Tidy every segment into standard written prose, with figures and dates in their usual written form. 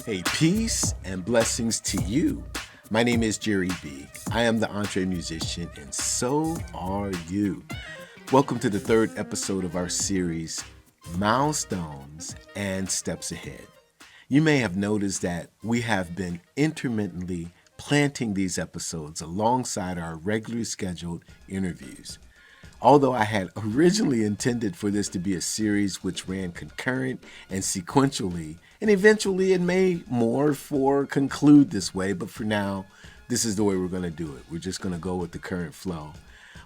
Hey, peace and blessings to you. My name is Jere B. I am the entree musician, and so are you. Welcome to the third episode of our series, Milestones and Steps Ahead. You may have noticed that we have been intermittently planting these episodes alongside our regularly scheduled interviews. Although I had originally intended for this to be a series which ran concurrent and sequentially, and eventually it may morph or conclude this way, but for now, this is the way we're going to do it. We're just going to go with the current flow.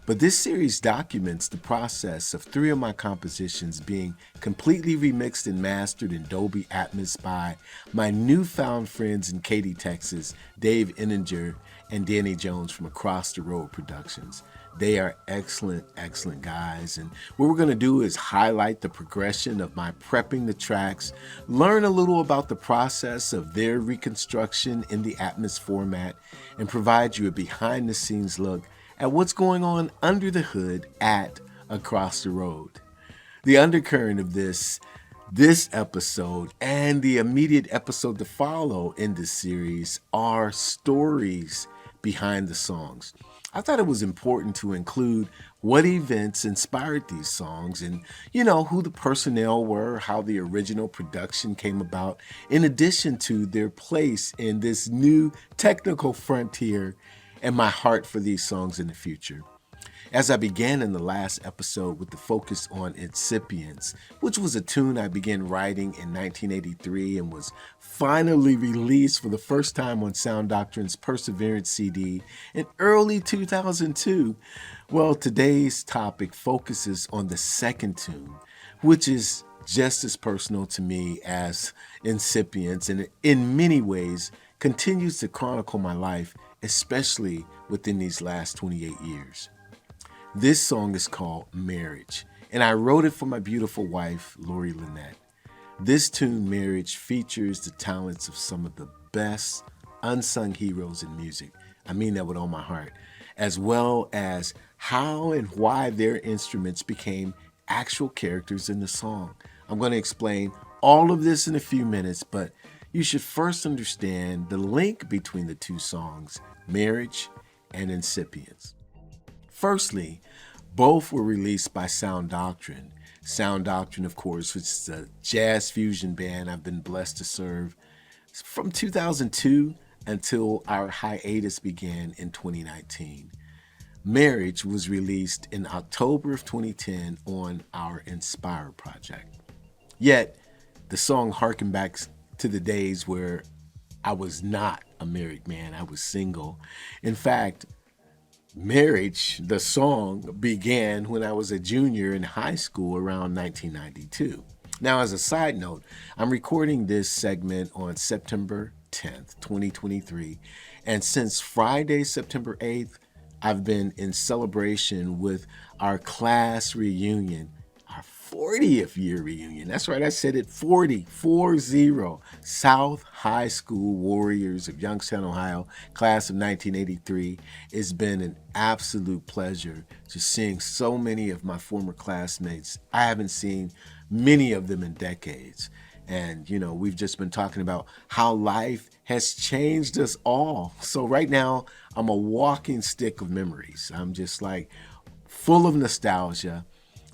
But this series documents the process of three of my compositions being completely remixed and mastered in Dolby Atmos by my newfound friends in Katy, Texas, Dave Ehninger and Danny Jones from Across the Road Productions. They are excellent, excellent guys. And what we're going to do is highlight the progression of my prepping the tracks, learn a little about the process of their reconstruction in the Atmos format, and provide you a behind-the-scenes look at what's going on under the hood at Across the Road. The undercurrent of this episode and the immediate episode to follow in this series are stories behind the songs. I thought it was important to include what events inspired these songs and, who the personnel were, how the original production came about, in addition to their place in this new technical frontier and my heart for these songs in the future. As I began in the last episode with the focus on Incipients, which was a tune I began writing in 1983 and was finally released for the first time on SounDoctrine's Perseverance CD in early 2002, well, today's topic focuses on the second tune, which is just as personal to me as Incipients and in many ways continues to chronicle my life, especially within these last 28 years. This song is called Marriage, and I wrote it for my beautiful wife, Lori Lynette. This tune, Marriage, features the talents of some of the best unsung heroes in music. I mean that with all my heart, as well as how and why their instruments became actual characters in the song. I'm going to explain all of this in a few minutes, but you should first understand the link between the two songs, Marriage and Incipients. Firstly, both were released by SounDoctrine. SounDoctrine, of course, which is a jazz fusion band I've been blessed to serve from 2002 until our hiatus began in 2019. Marriage was released in October of 2010 on our Inspire project. Yet, the song harkened back to the days where I was not a married man, I was single. In fact, Marriage, the song, began when I was a junior in high school around 1992. Now, as a side note, I'm recording this segment on September 10th, 2023, and since Friday, September 8th, I've been in celebration with our class reunion, our 40th year reunion. That's right, I said it, 40, South High School Warriors of Youngstown, Ohio, class of 1983. It's been an absolute pleasure to seeing so many of my former classmates. I haven't seen many of them in decades. And, we've just been talking about how life has changed us all. So right now, I'm a walking stick of memories. I'm just like full of nostalgia.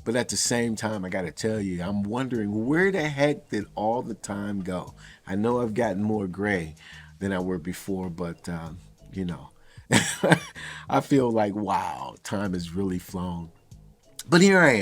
But at the same time, I got to tell you, I'm wondering where the heck did all the time go? I know I've gotten more gray than I were before, but, I feel like, wow, time has really flown. But here I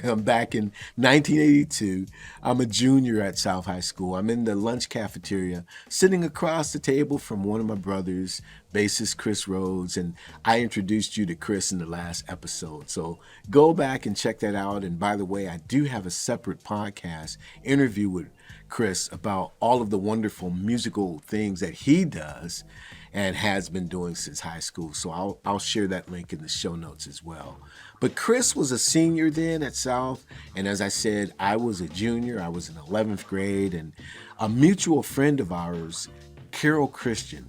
am back in 1982. I'm a junior at South High School. I'm in the lunch cafeteria, sitting across the table from one of my brothers, bassist Chris Rhodes, and I introduced you to Chris in the last episode. So go back and check that out. And by the way, I do have a separate podcast interview with Chris about all of the wonderful musical things that he does and has been doing since high school. So I'll share that link in the show notes as well. But Chris was a senior then at South, and as I said, I was a junior. I was in 11th grade, and a mutual friend of ours, Carol Christian,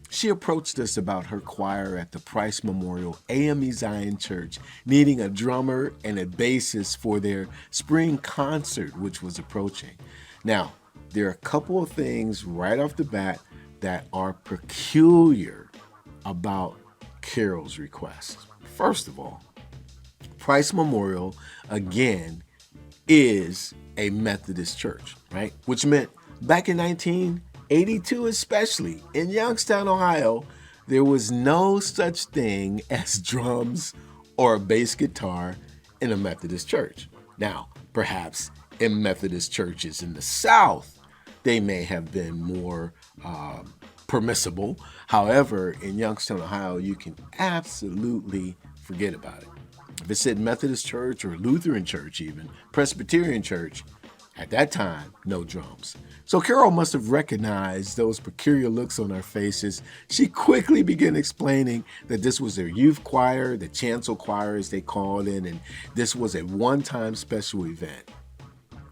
she approached us about her choir at the Price Memorial AME Zion Church needing a drummer and a bassist for their spring concert, which was approaching. Now, there are a couple of things right off the bat that are peculiar about Carol's request. First of all, Price Memorial, again, is a Methodist church, right? Which meant back in 1982, especially in Youngstown, Ohio, there was no such thing as drums or a bass guitar in a Methodist church. Now, perhaps in Methodist churches in the South, they may have been more permissible. However, in Youngstown, Ohio, you can absolutely forget about it. If it said Methodist church or Lutheran church, even Presbyterian church, at that time, no drums. So Carol must have recognized those peculiar looks on our faces. She quickly began explaining that this was their youth choir, the chancel choir as they called it, and this was a one-time special event.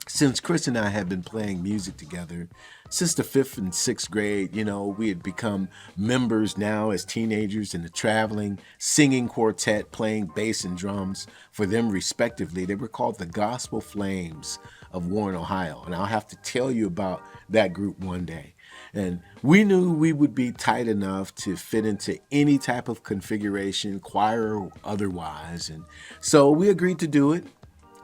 Since Chris and I had been playing music together since the 5th and 6th grade, we had become members now as teenagers in the traveling singing quartet playing bass and drums for them respectively. They were called the Gospel Flames of Warren, Ohio. And I'll have to tell you about that group one day. And we knew we would be tight enough to fit into any type of configuration, choir or otherwise. And so we agreed to do it.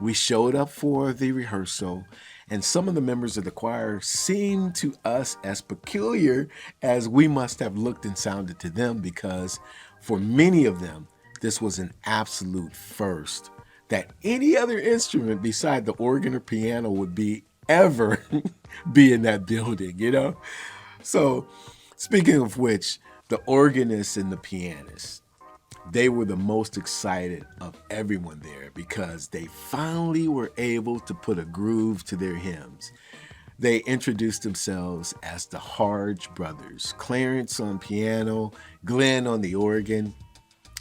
We showed up for the rehearsal, and some of the members of the choir seemed to us as peculiar as we must have looked and sounded to them, because for many of them, this was an absolute first that any other instrument beside the organ or piano would be ever be in that building, So speaking of which, the organist and the pianist, they were the most excited of everyone there because they finally were able to put a groove to their hymns. They introduced themselves as the Harge Brothers, Clarence on piano, Glenn on the organ.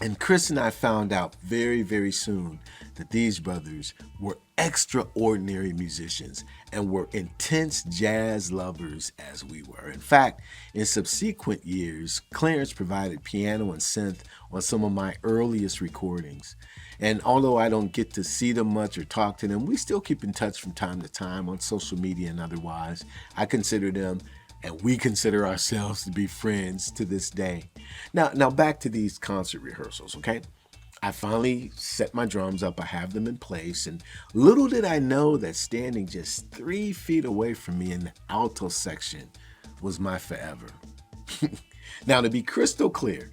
And Chris and I found out very, very soon that these brothers were extraordinary musicians and were intense jazz lovers as we were. In fact, in subsequent years, Clarence provided piano and synth on some of my earliest recordings. And although I don't get to see them much or talk to them, we still keep in touch from time to time on social media and otherwise. I consider them, and we consider ourselves, to be friends to this day. Now back to these concert rehearsals, okay? I finally set my drums up. I have them in place. And little did I know that standing just 3 feet away from me in the alto section was my forever. Now, to be crystal clear,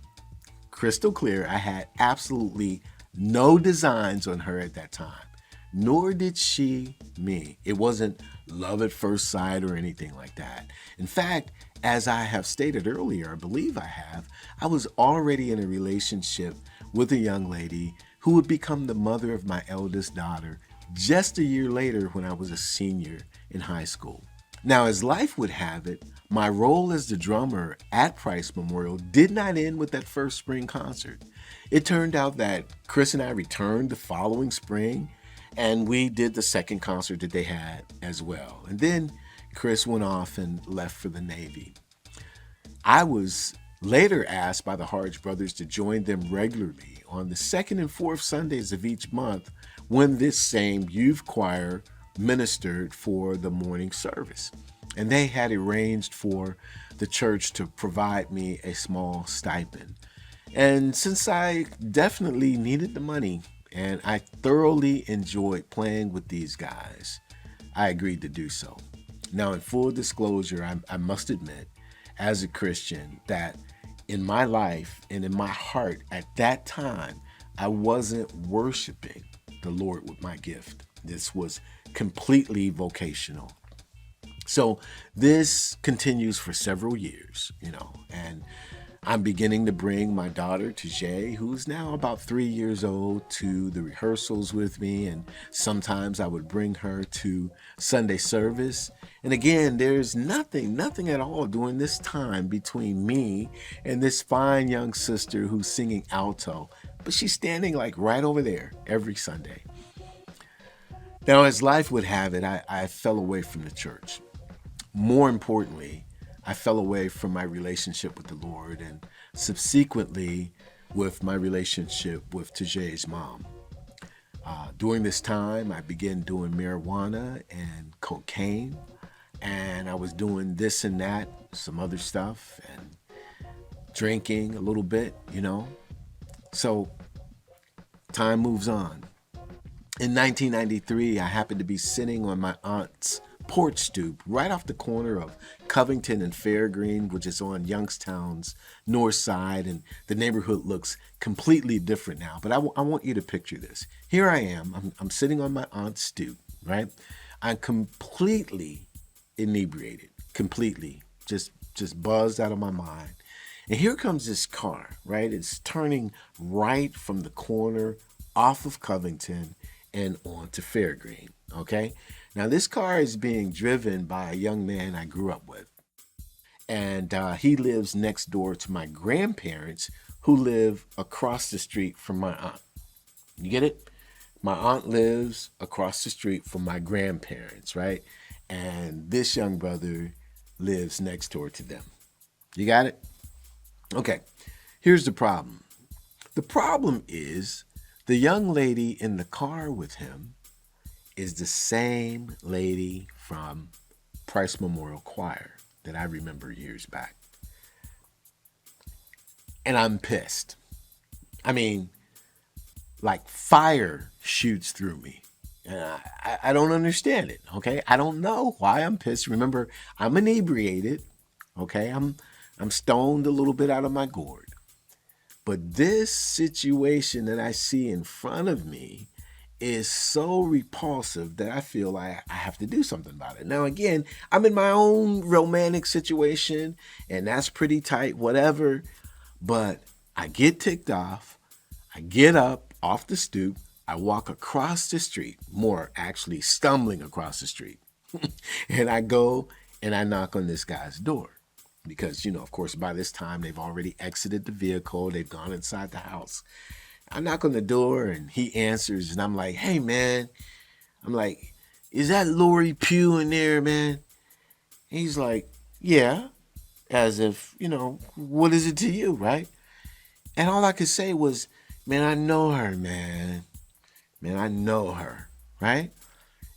I had absolutely no designs on her at that time, nor did she me. It wasn't love at first sight or anything like that. In fact, as I have stated earlier, I believe I was already in a relationship with a young lady who would become the mother of my eldest daughter just a year later when I was a senior in high school. Now, as life would have it, my role as the drummer at Price Memorial did not end with that first spring concert. It turned out that Chris and I returned the following spring, and we did the second concert that they had as well. And then Chris went off and left for the Navy. I was later asked by the Harge Brothers to join them regularly on the second and fourth Sundays of each month when this same youth choir ministered for the morning service. And they had arranged for the church to provide me a small stipend. And since I definitely needed the money and I thoroughly enjoyed playing with these guys, I agreed to do so. Now, in full disclosure, I must admit, as a Christian, that in my life and in my heart at that time, I wasn't worshiping the Lord with my gift. This was completely vocational. So this continues for several years, and I'm beginning to bring my daughter, Jere, who's now about 3 years old, to the rehearsals with me. And sometimes I would bring her to Sunday service. And again, there's nothing at all during this time between me and this fine young sister who's singing alto. But she's standing like right over there every Sunday. Now, as life would have it, I fell away from the church. More importantly, I fell away from my relationship with the Lord and subsequently with my relationship with Jere's mom. During this time, I began doing marijuana and cocaine. and I was doing this and that, some other stuff, and drinking a little bit, So time moves on. In 1993, I happened to be sitting on my aunt's porch stoop right off the corner of Covington and Fairgreen, which is on Youngstown's north side, and the neighborhood looks completely different now. But I want you to picture this. Here I am. I'm sitting on my aunt's stoop, right? I'm completely inebriated, completely, just buzzed out of my mind. And here comes this car, right? It's turning right from the corner off of Covington and onto Fairgreen, okay? Now, this car is being driven by a young man I grew up with. And he lives next door to my grandparents, who live across the street from my aunt. You get it? My aunt lives across the street from my grandparents, right? And this young brother lives next door to them. You got it? Okay, here's the problem. The problem is the young lady in the car with him is the same lady from Price Memorial Choir that I remember years back. And I'm pissed. I mean, like fire shoots through me. And I don't understand it, okay? I don't know why I'm pissed. Remember, I'm inebriated, okay? I'm stoned a little bit out of my gourd. But this situation that I see in front of me is so repulsive that I feel like I have to do something about it. Now, again, I'm in my own romantic situation, and that's pretty tight, whatever. But I get ticked off. I get up off the stoop. I walk across the street, more actually stumbling across the street. And I go and I knock on this guy's door. Because, of course, by this time, they've already exited the vehicle. They've gone inside the house. I knock on the door and he answers, and I'm like, hey, man. I'm like, is that Lori Pugh in there, man? And he's like, yeah. As if, what is it to you, right? And all I could say was, man, I know her, man. Man, I know her, right?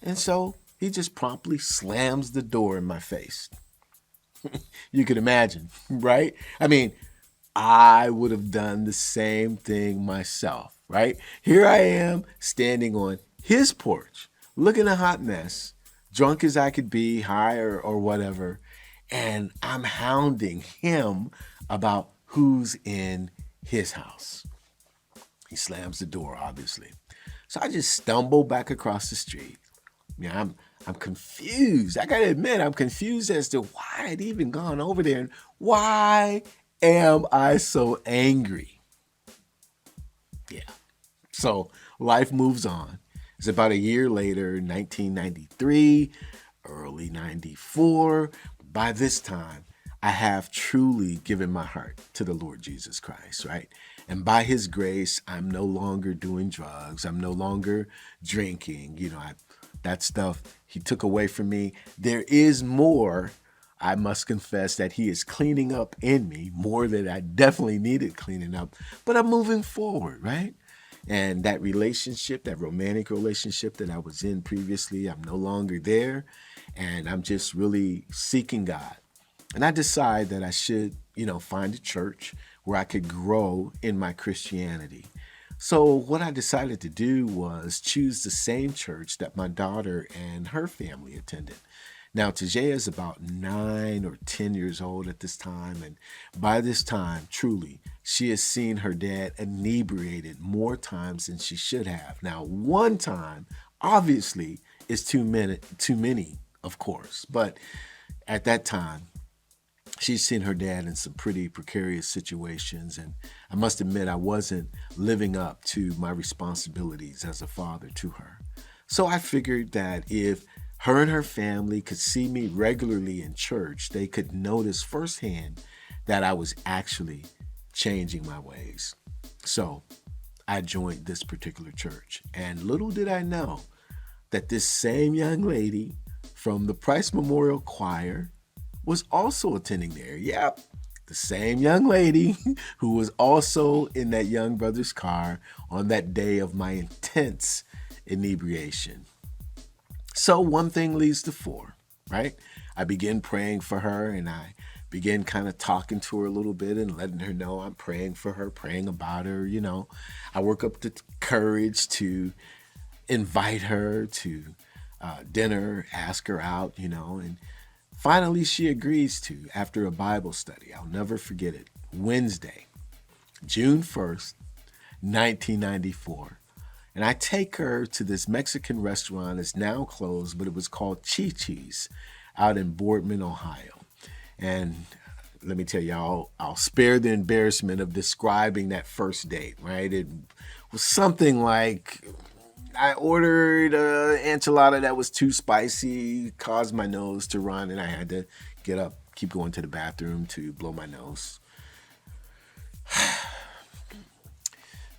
And so he just promptly slams the door in my face. You can imagine, right? I mean, I would have done the same thing myself, right? Here I am standing on his porch, looking a hot mess, drunk as I could be, high or whatever, and I'm hounding him about who's in his house. He slams the door, obviously. So I just stumble back across the street. I'm confused. I gotta admit, I'm confused as to why I'd even gone over there and why am I so angry? Yeah. So life moves on. It's about a year later, 1993, early 94. By this time, I have truly given my heart to the Lord Jesus Christ, right? And by his grace, I'm no longer doing drugs. I'm no longer drinking. That stuff he took away from me. There is more, I must confess, that he is cleaning up in me, more than I definitely needed cleaning up. But I'm moving forward, right? And that relationship, that romantic relationship that I was in previously, I'm no longer there. And I'm just really seeking God. And I decide that I should, find a church where I could grow in my Christianity. So what I decided to do was choose the same church that my daughter and her family attended. Now, Tajea is about 9 or 10 years old at this time. And by this time, truly, she has seen her dad inebriated more times than she should have. Now, one time, obviously, is too many, of course. But at that time, she's seen her dad in some pretty precarious situations, and I must admit I wasn't living up to my responsibilities as a father to her. So I figured that if her and her family could see me regularly in church, they could notice firsthand that I was actually changing my ways. So I joined this particular church, and little did I know that this same young lady from the Price Memorial Choir was also attending there. Yep, the same young lady who was also in that young brother's car on that day of my intense inebriation. So one thing leads to four, right? I began praying for her, and I began kind of talking to her a little bit and letting her know I'm praying for her, praying about her. I work up the courage to invite her to dinner, ask her out, and finally she agrees to after a Bible study. I'll never forget it. Wednesday, June 1st, 1994. And I take her to this Mexican restaurant. It's now closed, but it was called Chi-Chi's out in Boardman, Ohio. And let me tell you, I'll spare the embarrassment of describing that first date, right? It was something like I ordered an enchilada that was too spicy, caused my nose to run, and I had to get up, keep going to the bathroom to blow my nose.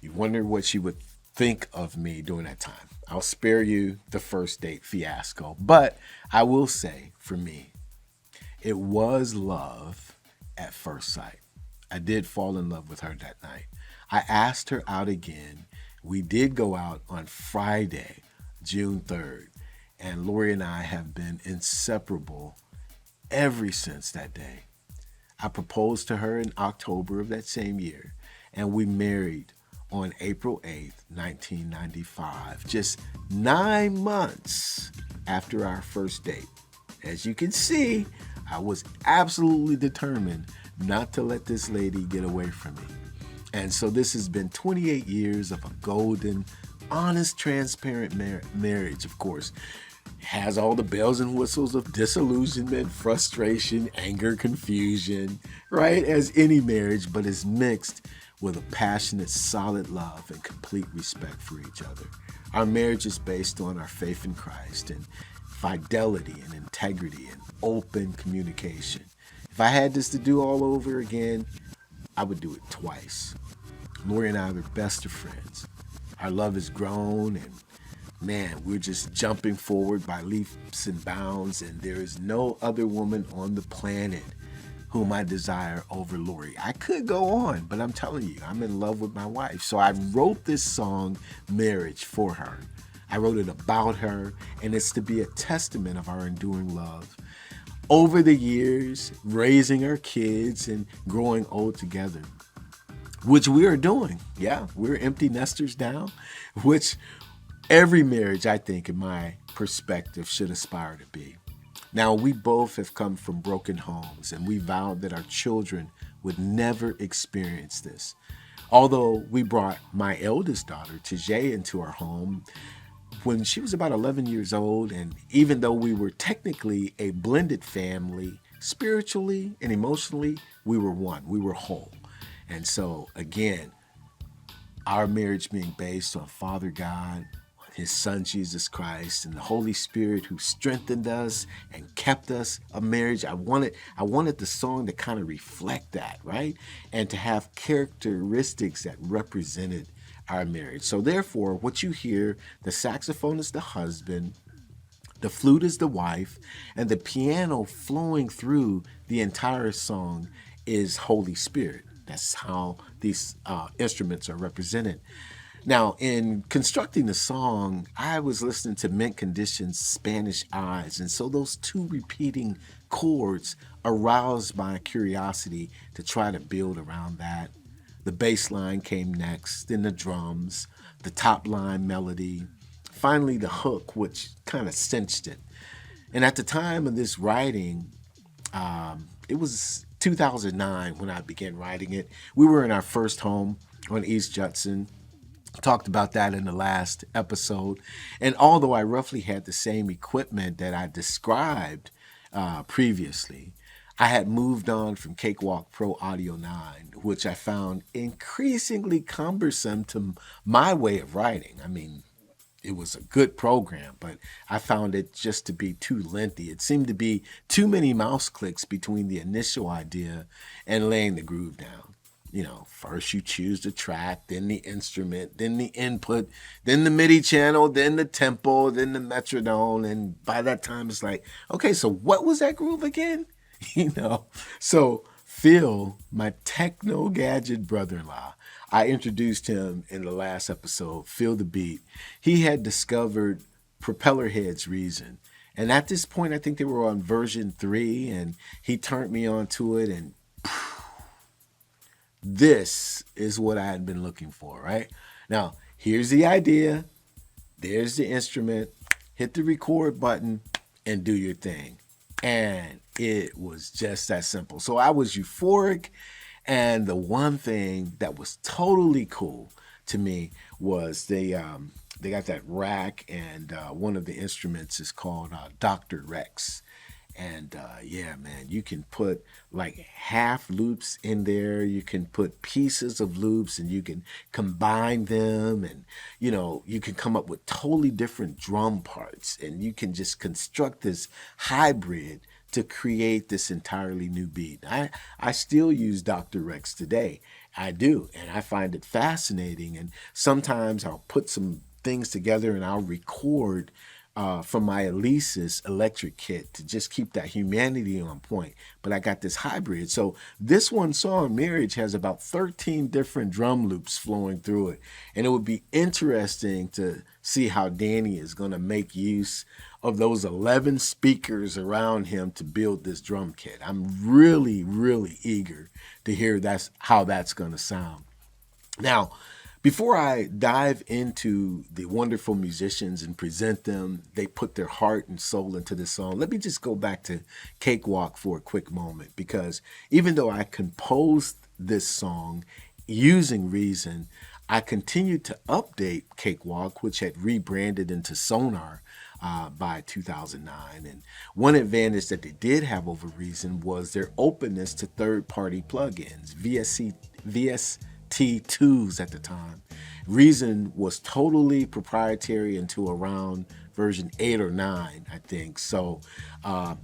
You wonder what she would think of me during that time. I'll spare you the first date fiasco, but I will say, for me, it was love at first sight. I did fall in love with her that night. I asked her out again. We did go out on Friday, June 3rd, and Lori and I have been inseparable ever since that day. I proposed to her in October of that same year, and we married on April 8th, 1995, just 9 months after our first date. As you can see, I was absolutely determined not to let this lady get away from me. And so this has been 28 years of a golden, honest, transparent marriage, of course. Has all the bells and whistles of disillusionment, frustration, anger, confusion, right? As any marriage, but is mixed with a passionate, solid love and complete respect for each other. Our marriage is based on our faith in Christ and fidelity and integrity and open communication. If I had this to do all over again, I would do it twice. Lori and I are best of friends. Our love has grown, and man, we're just jumping forward by leaps and bounds, and there is no other woman on the planet whom I desire over Lori. I could go on, but I'm telling you, I'm in love with my wife. So I wrote this song, Marriage, for her. I wrote it about her, and it's to be a testament of our enduring love. Over the years, raising our kids and growing old together, which we are doing. Yeah, we're empty nesters now, which every marriage, I think, in my perspective, should aspire to be. Now, we both have come from broken homes, and we vowed that our children would never experience this. Although we brought my eldest daughter, Jere, into our home when she was about 11 years old, and even though we were technically a blended family, spiritually and emotionally, we were one. We were whole. And so, again, our marriage being based on Father God, His Son, Jesus Christ, and the Holy Spirit who strengthened us and kept us a marriage. I wanted the song to kind of reflect that, right? And to have characteristics that represented our marriage. So therefore, what you hear, the saxophone is the husband, the flute is the wife, and the piano flowing through the entire song is Holy Spirit. That's how these instruments are represented. Now, in constructing the song, I was listening to Mint Condition's Spanish Eyes, and so those two repeating chords aroused my curiosity to try to build around that. The bass line came next, then the drums, the top line melody, finally the hook, which kind of cinched it. And at the time of this writing, it was 2009 when I began writing it. We were in our first home on East Judson. Talked about that in the last episode. And although I roughly had the same equipment that I described previously, I had moved on from Cakewalk Pro Audio 9, which I found increasingly cumbersome to my way of writing. I mean, it was a good program, but I found it just to be too lengthy. It seemed to be too many mouse clicks between the initial idea and laying the groove down. First you choose the track, then the instrument, then the input, then the MIDI channel, then the tempo, then the metronome. And by that time, it's like, okay, so what was that groove again? So Phil, my techno gadget brother-in-law, I introduced him in the last episode, Phil the Beat. He had discovered Propeller Head's reason. And at this point, I think they were on version 3, and he turned me on to it, and this is what I had been looking for, right? Now, here's the idea. There's the instrument. Hit the record button and do your thing. And it was just that simple. So I was euphoric. And the one thing that was totally cool to me was they got that rack, and one of the instruments is called Dr. Rex. And yeah, man, you can put like half loops in there. You can put pieces of loops and you can combine them. And, you can come up with totally different drum parts. And you can just construct this hybrid to create this entirely new beat. I still use Dr. Rex today. I do. And I find it fascinating. And sometimes I'll put some things together and I'll record from my Alesis electric kit to just keep that humanity on point. But I got this hybrid. So this one song, Marriage, has about 13 different drum loops flowing through it. And it would be interesting to see how Danny is going to make use of those 11 speakers around him to build this drum kit. I'm really, really eager to hear how that's going to sound. Now, before I dive into the wonderful musicians and present them, they put their heart and soul into this song. Let me just go back to Cakewalk for a quick moment, because even though I composed this song using Reason, I continued to update Cakewalk, which had rebranded into Sonar by 2009. And one advantage that they did have over Reason was their openness to third-party plugins, VST2s at the time. Reason was totally proprietary until around version 8 or 9, I think. So I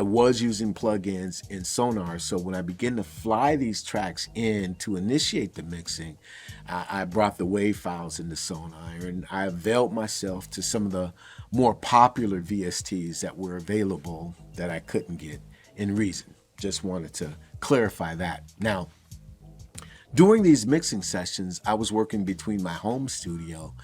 was using plugins in Sonar. So when I began to fly these tracks in to initiate the mixing, I brought the WAV files into Sonar, and I availed myself to some of the more popular VSTs that were available that I couldn't get in Reason. Just wanted to clarify that. Now, during these mixing sessions, I was working between my home studio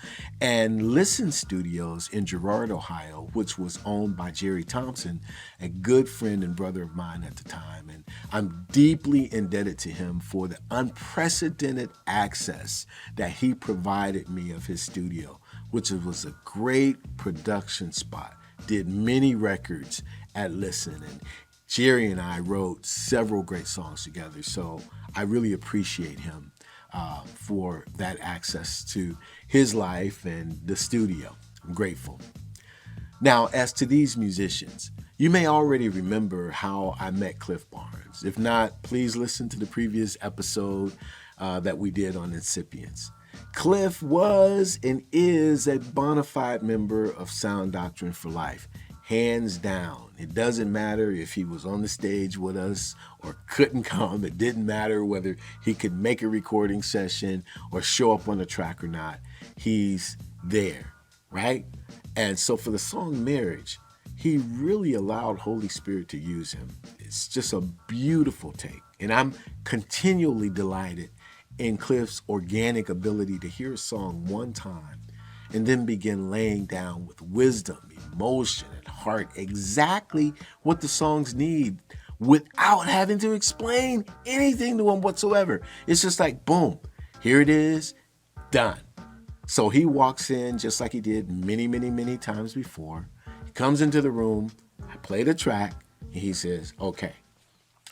and Listen Studios in Girard, Ohio, which was owned by Jerry Thompson, a good friend and brother of mine at the time. And I'm deeply indebted to him for the unprecedented access that he provided me of his studio, which was a great production spot. Did many records at Listen, and Jerry and I wrote several great songs together, so I really appreciate him for that access to his life and the studio. I'm grateful. Now, as to these musicians, you may already remember how I met Cliff Barnes. If not, please listen to the previous episode that we did on Incipients. Cliff was and is a bona fide member of SounDoctrine for life. Hands down. It doesn't matter if he was on the stage with us or couldn't come. It didn't matter whether he could make a recording session or show up on the track or not. He's there, right? And so for the song Marriage, he really allowed Holy Spirit to use him. It's just a beautiful take. And I'm continually delighted in Cliff's organic ability to hear a song one time and then begin laying down with wisdom, emotion, and heart exactly what the songs need without having to explain anything to them whatsoever. It's just like, boom, here it is, done. So he walks in just like he did many, many, many times before. He comes into the room, I play the track, and he says, okay,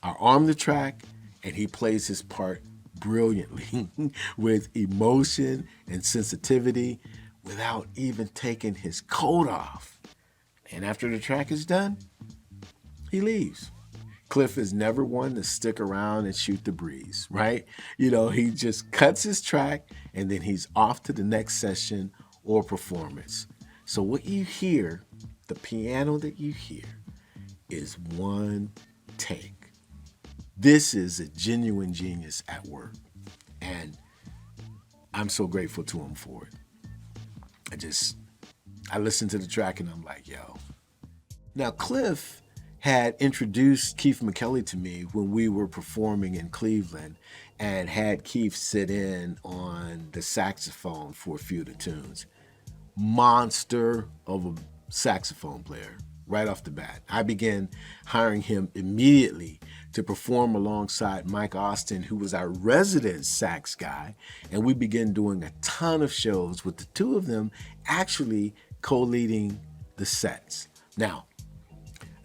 I arm the track, and he plays his part brilliantly with emotion and sensitivity without even taking his coat off. And after the track is done, he leaves. Cliff is never one to stick around and shoot the breeze, right? He just cuts his track and then he's off to the next session or performance. So what you hear, the piano that you hear, is one take. This is a genuine genius at work. And I'm so grateful to him for it. I listened to the track and I'm like, yo. Now, Cliff had introduced Keith McKelly to me when we were performing in Cleveland and had Keith sit in on the saxophone for a few of the tunes. Monster of a saxophone player right off the bat. I began hiring him immediately to perform alongside Mike Austin, who was our resident sax guy, and we began doing a ton of shows with the two of them actually co-leading the sets. Now,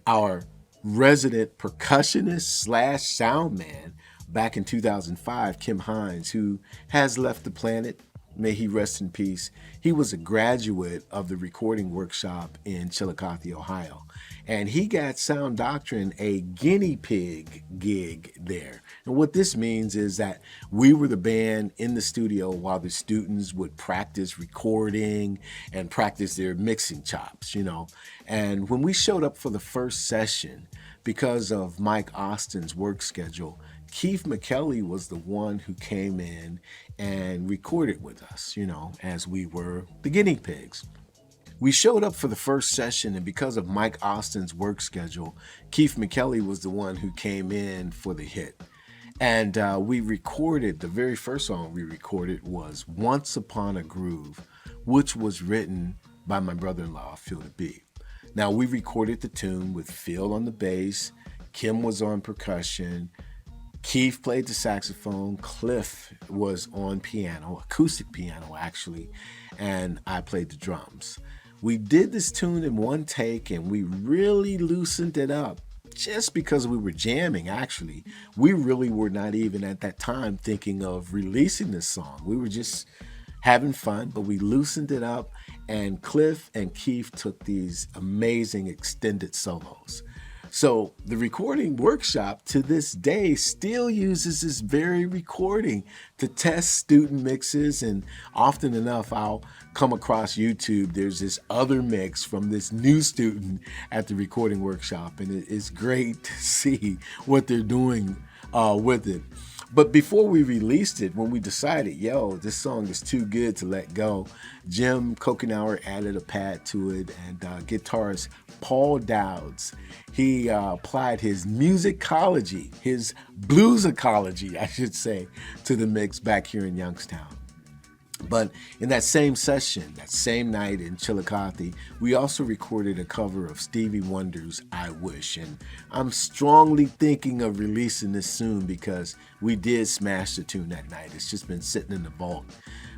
our resident percussionist slash sound man back in 2005, Kim Hines, who has left the planet, may he rest in peace. He was a graduate of the recording workshop in Chillicothe, Ohio. And he got SounDoctrine a guinea pig gig there. And what this means is that we were the band in the studio while the students would practice recording and practice their mixing chops, you know. And when we showed up for the first session, because of Mike Austin's work schedule, Keith McKelly was the one who came in and recorded with us, you know, as we were the guinea pigs. We showed up for the first session, and because of Mike Austin's work schedule, Keith McKelly was the one who came in for the hit. And we recorded, the very first song we recorded was Once Upon a Groove, which was written by my brother-in-law, Phil B. Now, we recorded the tune with Phil on the bass, Kim was on percussion, Keith played the saxophone, Cliff was on piano, acoustic piano actually, and I played the drums. We did this tune in one take and we really loosened it up just because we were jamming actually. We really were not even at that time thinking of releasing this song. We were just having fun, but we loosened it up and Cliff and Keith took these amazing extended solos. So the recording workshop to this day still uses this very recording to test student mixes, and often enough I'll come across YouTube. There's this other mix from this new student at the recording workshop, and it's great to see what they're doing with it. But before we released it, when we decided, yo, this song is too good to let go, Jim Kokenauer added a pad to it, and guitarist Paul Dowds, he applied his musicology, his bluesicology, I should say, to the mix back here in Youngstown. But in that same session, that same night in Chillicothe, we also recorded a cover of Stevie Wonder's I Wish. And I'm strongly thinking of releasing this soon because we did smash the tune that night. It's just been sitting in the vault.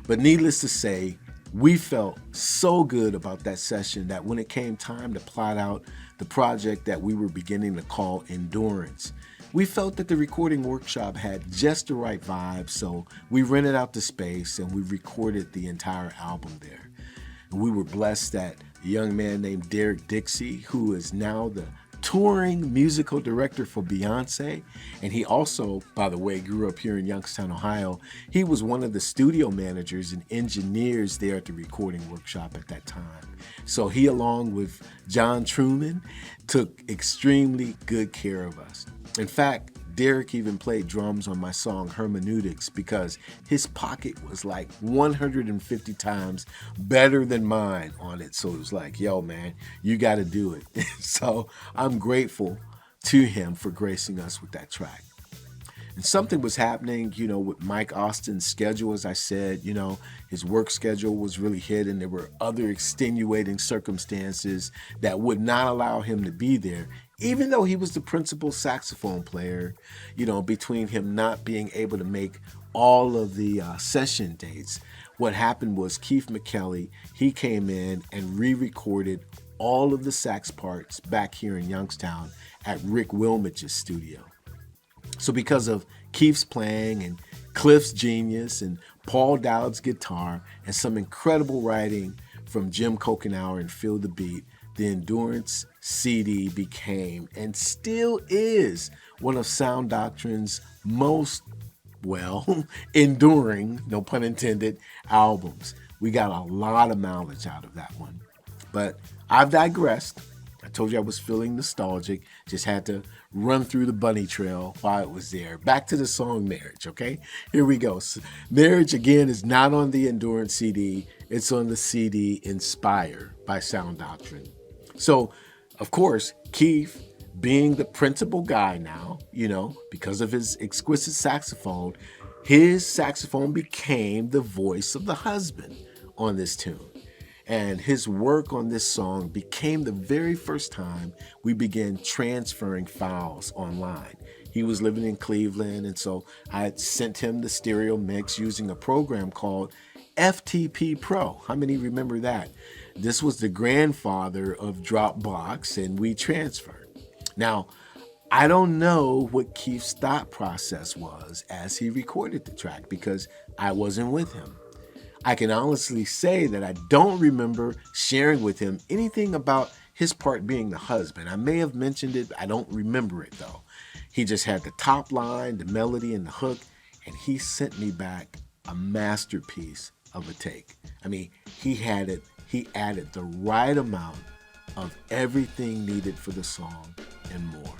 But needless to say, we felt so good about that session that when it came time to plot out the project that we were beginning to call Endurance, we felt that the recording workshop had just the right vibe, so we rented out the space and we recorded the entire album there. And we were blessed that a young man named Derek Dixie, who is now the touring musical director for Beyonce, and he also, by the way, grew up here in Youngstown, Ohio. He was one of the studio managers and engineers there at the recording workshop at that time. So he, along with John Truman, took extremely good care of us. In fact, Derek even played drums on my song Hermeneutics because his pocket was like 150 times better than mine on it. So it was like, yo, man, you got to do it. So I'm grateful to him for gracing us with that track. And something was happening, you know, with Mike Austin's schedule. As I said, you know, his work schedule was really hit and there were other extenuating circumstances that would not allow him to be there. Even though he was the principal saxophone player, you know, between him not being able to make all of the session dates, what happened was Keith McKelly, he came in and re-recorded all of the sax parts back here in Youngstown at Rick Wilmich's studio. So because of Keith's playing and Cliff's genius and Paul Dowd's guitar and some incredible writing from Jim Kokenauer and Phil the Beat, the Endurance CD became and still is one of SounDoctrine's most, well, enduring, no pun intended, albums. We got a lot of mileage out of that one. But I've digressed. I told you I was feeling nostalgic. Just had to run through the bunny trail while it was there. Back to the song Marriage, okay? Here we go. Marriage, again, is not on the Endurance CD. It's on the CD Inspire by SounDoctrine. So, of course, Keith, being the principal guy now, you know, because of his exquisite saxophone, his saxophone became the voice of the husband on this tune. And his work on this song became the very first time we began transferring files online. He was living in Cleveland, and so I had sent him the stereo mix using a program called FTP Pro. How many remember that? This was the grandfather of Dropbox, and we transferred. Now, I don't know what Keith's thought process was as he recorded the track because I wasn't with him. I can honestly say that I don't remember sharing with him anything about his part being the husband. I may have mentioned it, but I don't remember it though. He just had the top line, the melody, and the hook, and he sent me back a masterpiece of a take. I mean, he added the right amount of everything needed for the song and more.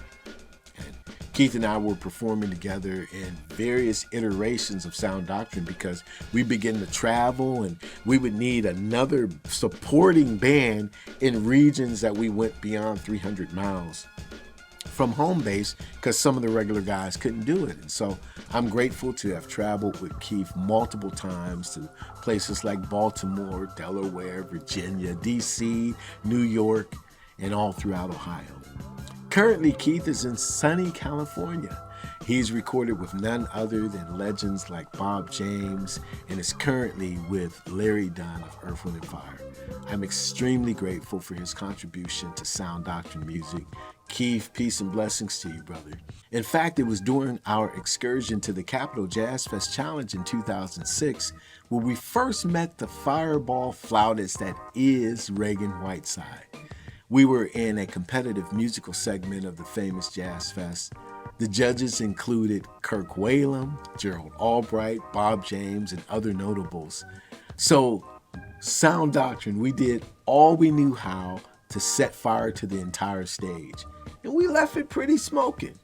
And Keith and I were performing together in various iterations of SounDoctrine because we began to travel and we would need another supporting band in regions that we went beyond 300 miles from home base because some of the regular guys couldn't do it. And so I'm grateful to have traveled with Keith multiple times to places like Baltimore, Delaware, Virginia, DC, New York, and all throughout Ohio. Currently, Keith is in sunny California. He's recorded with none other than legends like Bob James and is currently with Larry Dunn of Earth, Wind & Fire. I'm extremely grateful for his contribution to SounDoctrine music. Keith, peace and blessings to you, brother. In fact, it was during our excursion to the Capitol Jazz Fest Challenge in 2006 where we first met the fireball flautist that is Reagan Whiteside. We were in a competitive musical segment of the famous Jazz Fest. The judges included Kirk Whalum, Gerald Albright, Bob James, and other notables. So, SounDoctrine, we did all we knew how to set fire to the entire stage. And we left it pretty smoking.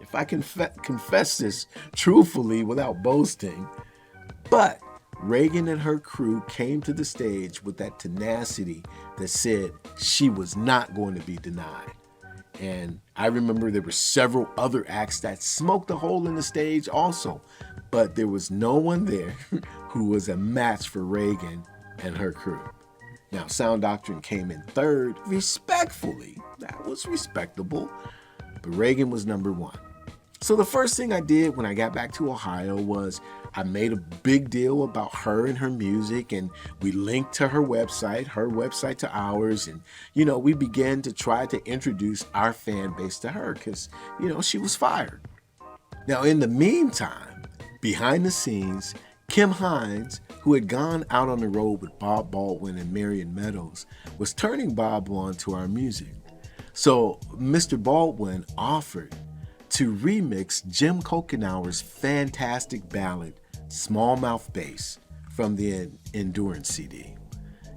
If I can confess this truthfully without boasting. But Reagan and her crew came to the stage with that tenacity that said she was not going to be denied. And I remember there were several other acts that smoked a hole in the stage also, but there was no one there who was a match for Reagan and her crew. Now, SounDoctrine came in third, respectfully. That was respectable, but Reagan was number one. So the first thing I did when I got back to Ohio was I made a big deal about her and her music, and we linked to her website to ours, and, we began to try to introduce our fan base to her because, she was fired. Now, in the meantime, behind the scenes, Kim Hines, who had gone out on the road with Bob Baldwin and Marion Meadows, was turning Bob on to our music. So Mr. Baldwin offered to remix Jim Kokenauer's fantastic ballad, Smallmouth Bass, from the Endurance CD.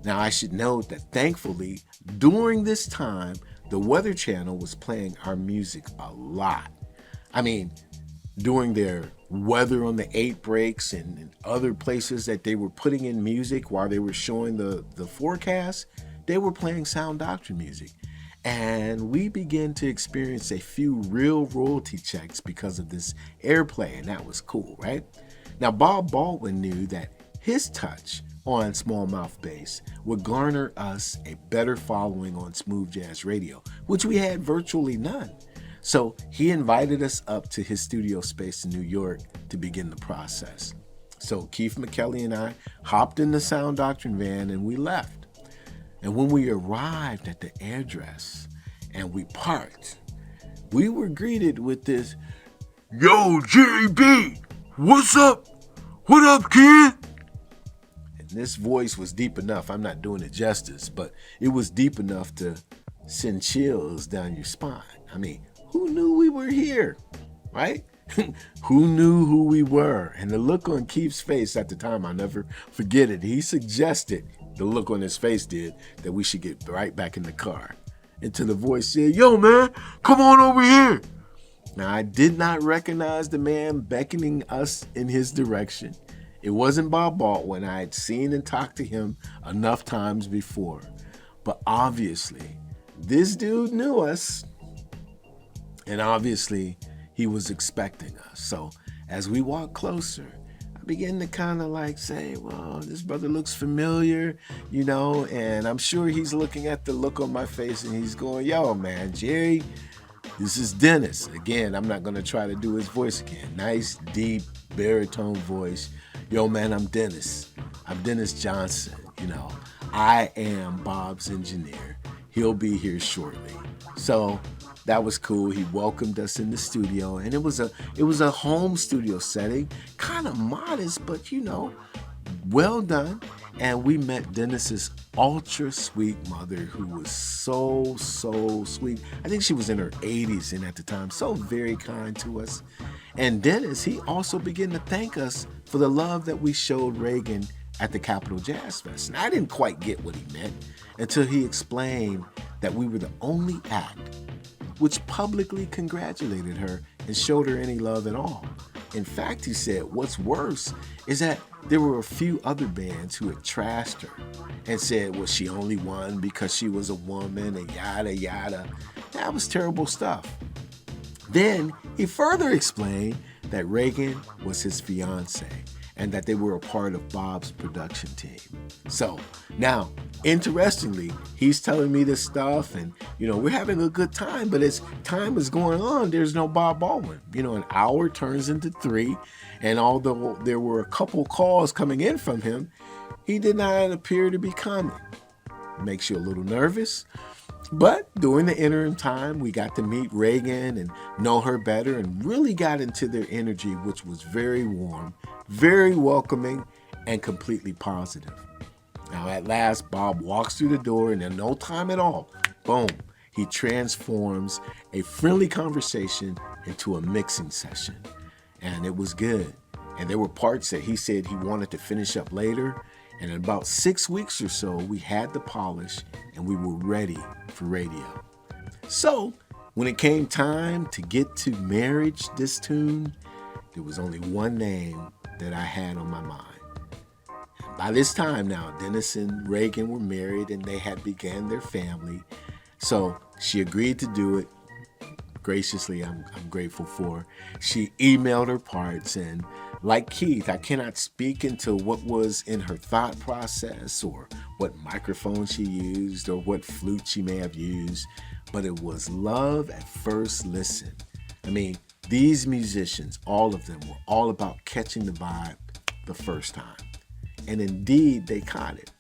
Now, I should note that thankfully, during this time, the Weather Channel was playing our music a lot. I mean, during their Weather on the 8 breaks and other places that they were putting in music while they were showing the forecast, they were playing SounDoctrine music. And we began to experience a few real royalty checks because of this airplay, and that was cool, right? Now, Bob Baldwin knew that his touch on Smallmouth Bass would garner us a better following on smooth jazz radio, which we had virtually none. So he invited us up to his studio space in New York to begin the process. So Keith McKelly and I hopped in the SounDoctrine van and we left. And when we arrived at the address and we parked, we were greeted with this, "Yo, Jere B, what's up? What up, kid?" And this voice was deep enough. I'm not doing it justice, but it was deep enough to send chills down your spine. I mean, who knew we were here, right? Who knew who we were? And the look on Keith's face at the time, I'll never forget it. He suggested, the look on his face did, that we should get right back in the car. And to the voice said, "Yo, man, come on over here." Now, I did not recognize the man beckoning us in his direction. It wasn't Bob Baldwin. I had seen and talked to him enough times before. But obviously, this dude knew us. And obviously, he was expecting us. So as we walked closer, began to kind of like say, well, this brother looks familiar, you know, and I'm sure he's looking at the look on my face and he's going, yo, man, Jerry, this is Dennis. Again, I'm not going to try to do his voice again. Nice, deep, baritone voice. Yo, man, I'm Dennis. I'm Dennis Johnson. You know, I am Bob's engineer. He'll be here shortly. So that was cool. He welcomed us in the studio, and it was a home studio setting, kind of modest, but you know, well done. And we met Dennis's ultra sweet mother, who was so sweet. I think she was in her 80s and at the time, so very kind to us. And Dennis, he also began to thank us for the love that we showed Reagan at the Capitol Jazz Fest. And I didn't quite get what he meant until he explained that we were the only act which publicly congratulated her and showed her any love at all. In fact, he said, what's worse is that there were a few other bands who had trashed her and said, well, she only won because she was a woman and yada, yada. That was terrible stuff. Then he further explained that Reagan was his fiance and that they were a part of Bob's production team. So now, interestingly, he's telling me this stuff and, you know, we're having a good time, but as time is going on, there's no Bob Baldwin. You know, an hour turns into 3, and although there were a couple calls coming in from him, he did not appear to be coming. Makes you a little nervous. But during the interim time, we got to meet Reagan and know her better and really got into their energy, which was very warm, very welcoming, and completely positive. Now, at last, Bob walks through the door, and in no time at all, boom, he transforms a friendly conversation into a mixing session. And it was good. And there were parts that he said he wanted to finish up later. And in about 6 weeks or so, we had the polish and we were ready for radio. So when it came time to get to Marriage, this tune, there was only one name that I had on my mind. And by this time now, Dennis and Reagan were married and they had began their family. So she agreed to do it. Graciously, I'm grateful for. She emailed her parts, and like Keith, I cannot speak into what was in her thought process or what microphone she used or what flute she may have used, but it was love at first listen. I mean, these musicians, all of them, were all about catching the vibe the first time. And indeed, they caught it.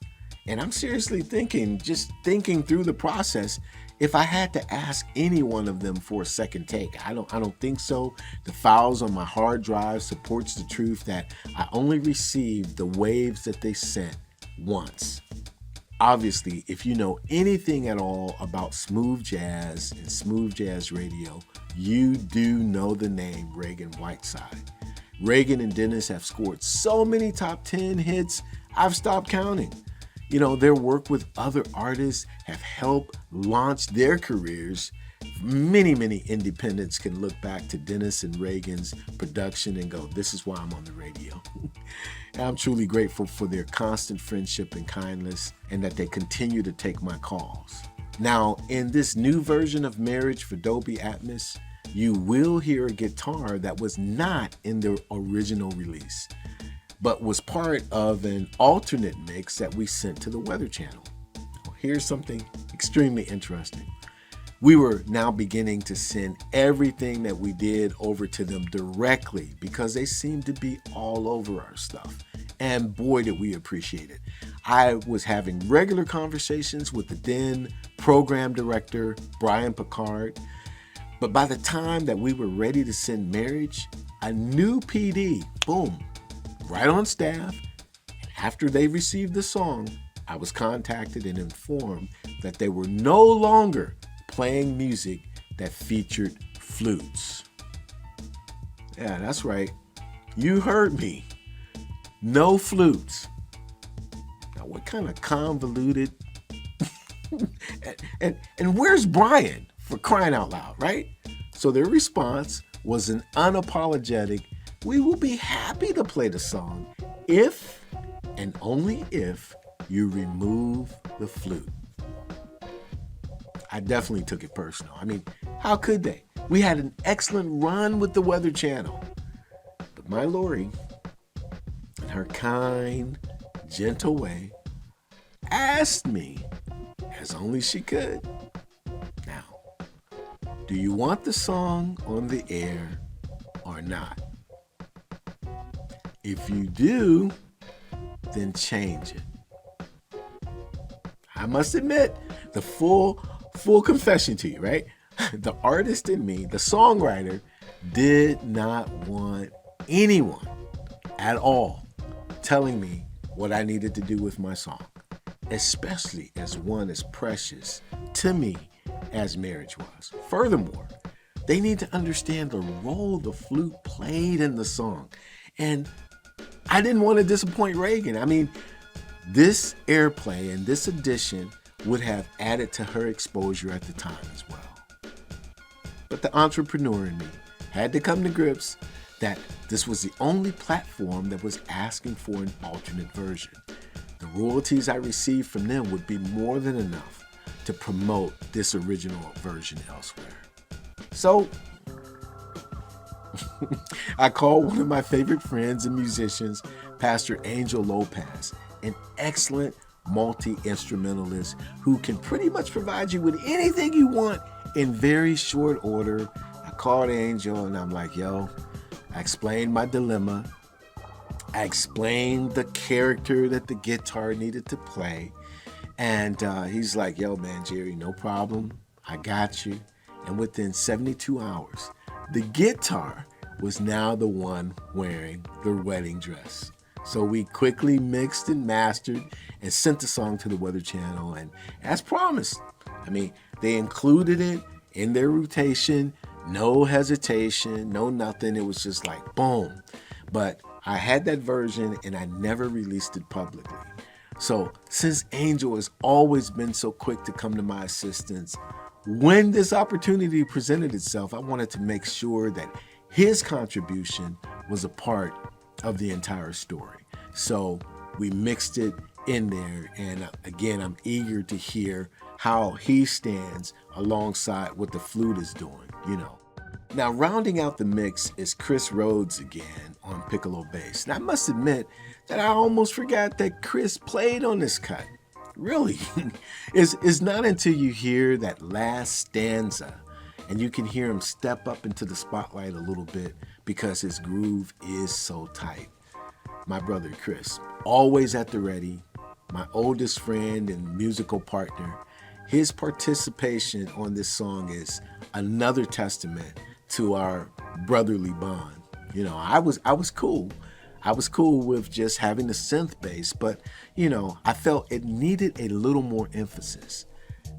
And I'm seriously thinking through the process, if I had to ask any one of them for a second take. I don't think so. The files on my hard drive supports the truth that I only received the waves that they sent once. Obviously, if you know anything at all about smooth jazz and smooth jazz radio, you do know the name Reagan Whiteside. Reagan and Dennis have scored so many top 10 hits, I've stopped counting. You know, their work with other artists have helped launch their careers. Many independents can look back to Dennis and Reagan's production and go, this is why I'm on the radio. And I'm truly grateful for their constant friendship and kindness and that they continue to take my calls. Now, in this new version of Marriage for Dolby Atmos, you will hear a guitar that was not in the original release, but was part of an alternate mix that we sent to the Weather Channel. Here's something extremely interesting. We were now beginning to send everything that we did over to them directly because they seemed to be all over our stuff. And boy, did we appreciate it. I was having regular conversations with the then program director, Brian Picard. But by the time that we were ready to send Marriage, a new PD, boom, right on staff. And after they received the song, I was contacted and informed that they were no longer playing music that featured flutes. Yeah, that's right. You heard me. No flutes. Now, what kind of convoluted... and where's Brian, for crying out loud, right? So their response was an unapologetic, we will be happy to play the song if and only if you remove the flute. I definitely took it personal. I mean, how could they? We had an excellent run with the Weather Channel. But my Lori, her kind, gentle way, asked me, as only she could, "Now, do you want the song on the air or not? If you do, then change it." I must admit, the full confession to you, right? The artist in me, the songwriter, did not want anyone at all telling me what I needed to do with my song, especially as one as precious to me as marriage was. Furthermore, they need to understand the role the flute played in the song. And I didn't want to disappoint Reagan. I mean, this airplay and this addition would have added to her exposure at the time as well. But the entrepreneur in me had to come to grips that this was the only platform that was asking for an alternate version. The royalties I received from them would be more than enough to promote this original version elsewhere. So I called one of my favorite friends and musicians, Pastor Angel Lopez, an excellent multi-instrumentalist who can pretty much provide you with anything you want in very short order. I called Angel and I'm like, yo, I explained my dilemma. I explained the character that the guitar needed to play. And he's like, yo, man, Jerry, no problem. I got you. And within 72 hours, the guitar was now the one wearing the wedding dress. So we quickly mixed and mastered and sent the song to the Weather Channel. And as promised, I mean, they included it in their rotation, no hesitation, no nothing. It was just like, boom. But I had that version and I never released it publicly. So since Angel has always been so quick to come to my assistance, when this opportunity presented itself, I wanted to make sure that his contribution was a part of the entire story. So we mixed it in there. And again, I'm eager to hear how he stands alongside what the flute is doing, you know. Now, rounding out the mix is Chris Rhodes again on piccolo bass. And I must admit that I almost forgot that Chris played on this cut. Really, it's not until you hear that last stanza and you can hear him step up into the spotlight a little bit because his groove is so tight. My brother Chris, always at the ready, my oldest friend and musical partner, his participation on this song is another testament to our brotherly bond. You know, I was cool. I was cool with just having the synth bass, but, you know, I felt it needed a little more emphasis.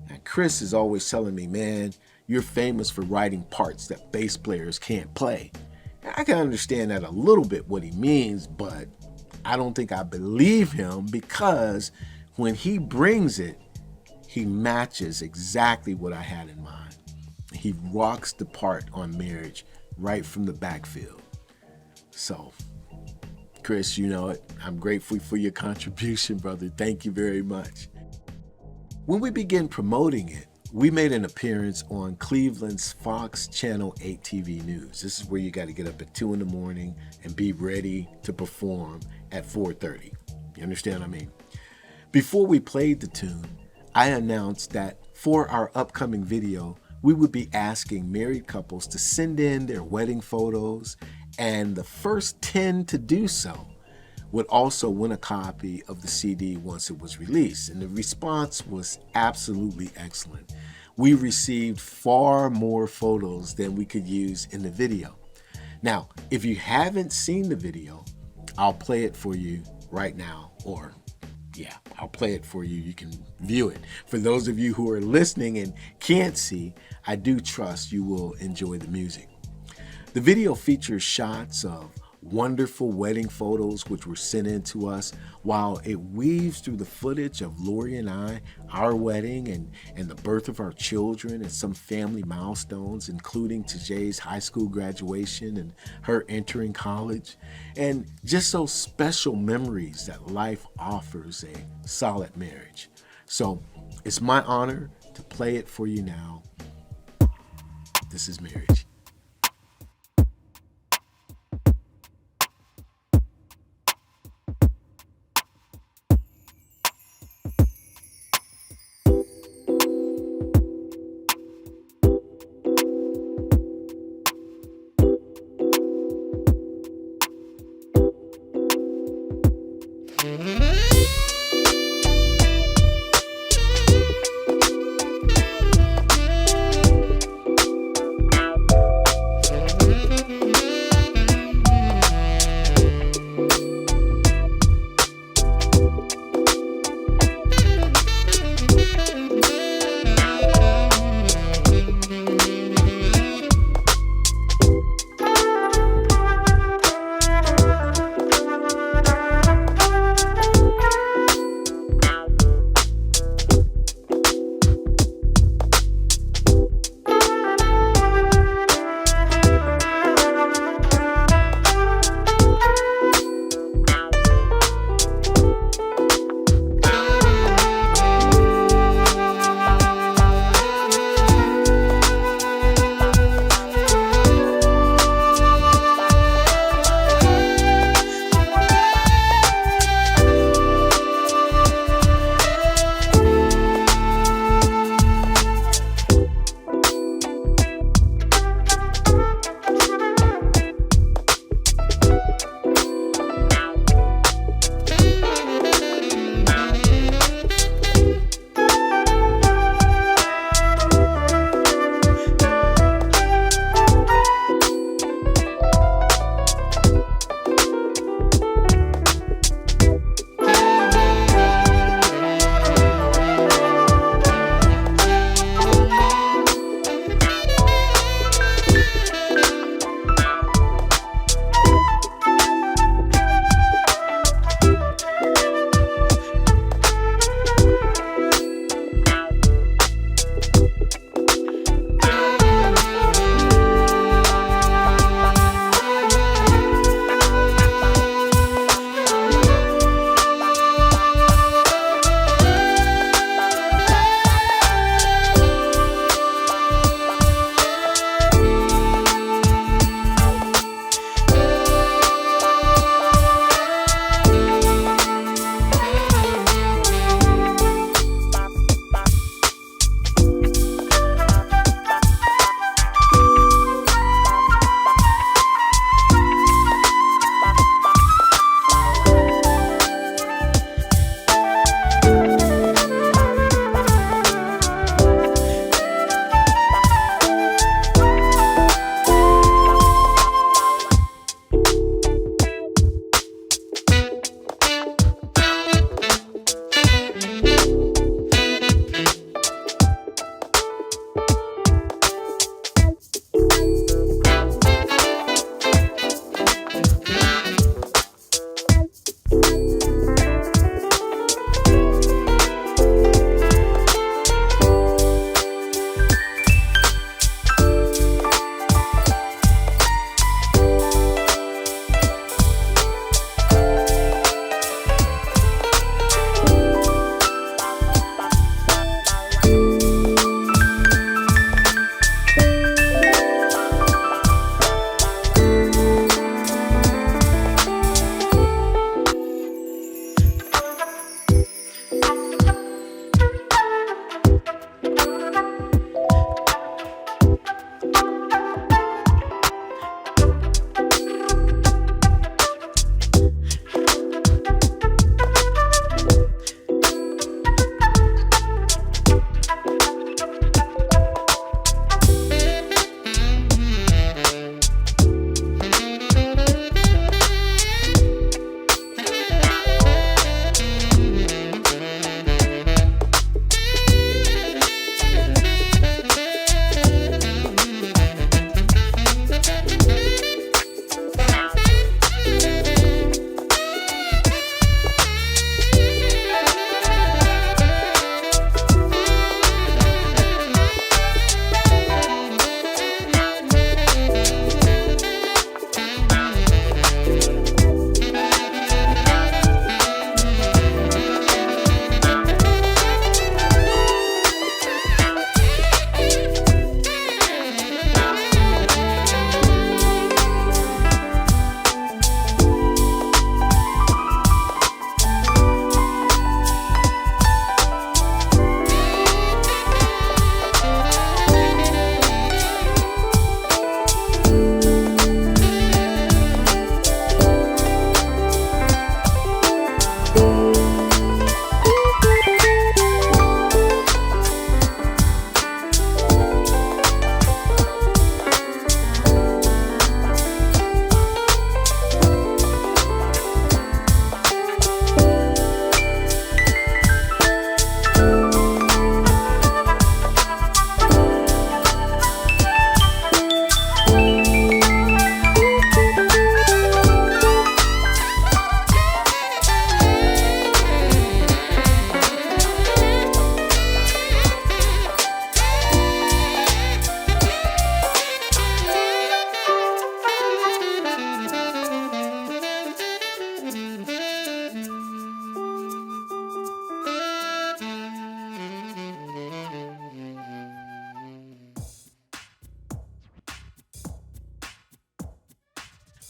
And Chris is always telling me, man, you're famous for writing parts that bass players can't play. And I can understand that a little bit what he means, but I don't think I believe him because when he brings it, he matches exactly what I had in mind. He rocks the part on Marriage right from the backfield. So, Chris, you know it. I'm grateful for your contribution, brother. Thank you very much. When we began promoting it, we made an appearance on Cleveland's Fox Channel 8 TV News. This is where you got to get up at 2 a.m. and be ready to perform at 4:30. You understand what I mean? Before we played the tune, I announced that for our upcoming video, we would be asking married couples to send in their wedding photos, and the first 10 to do so would also win a copy of the CD once it was released. And the response was absolutely excellent. We received far more photos than we could use in the video. Now, if you haven't seen the video, I'll play it for you right now, or I'll play it for you. You can view it. For those of you who are listening and can't see, I do trust you will enjoy the music. The video features shots of wonderful wedding photos which were sent in to us, while it weaves through the footage of Lori and I, our wedding, and the birth of our children, and some family milestones, including Tajay's high school graduation and her entering college, and just those special memories that life offers a solid marriage. So it's my honor to play it for you now. This is Marriage.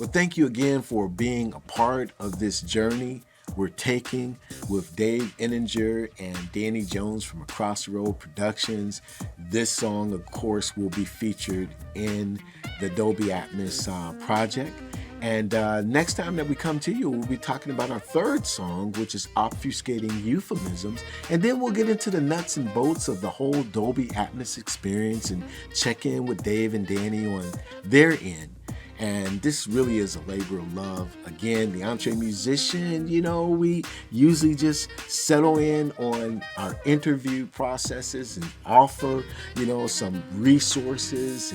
Well, thank you again for being a part of this journey we're taking with Dave Ehninger and Danny Jones from Across the Road Productions. This song, of course, will be featured in the Dolby Atmos project. And next time that we come to you, we'll be talking about our third song, which is Obfuscating Euphemisms. And then we'll get into the nuts and bolts of the whole Dolby Atmos experience and check in with Dave and Danny on their end. And this really is a labor of love. Again, the Entre Musician, we usually just settle in on our interview processes and offer, some resources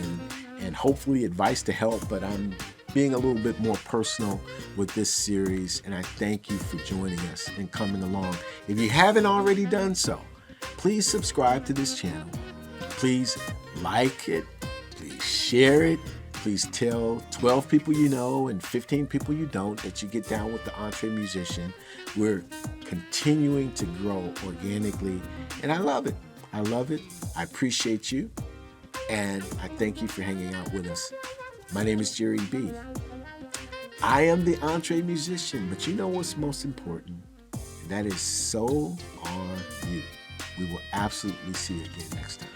and hopefully advice to help. But I'm being a little bit more personal with this series, and I thank you for joining us and coming along. If you haven't already done so, please subscribe to this channel. Please like it. Please share it. Please tell 12 people you know and 15 people you don't that you get down with the Entre Musician. We're continuing to grow organically, and I love it. I love it. I appreciate you, and I thank you for hanging out with us. My name is Jere B. I am the Entre Musician, but you know what's most important? And that is, so are you. We will absolutely see you again next time.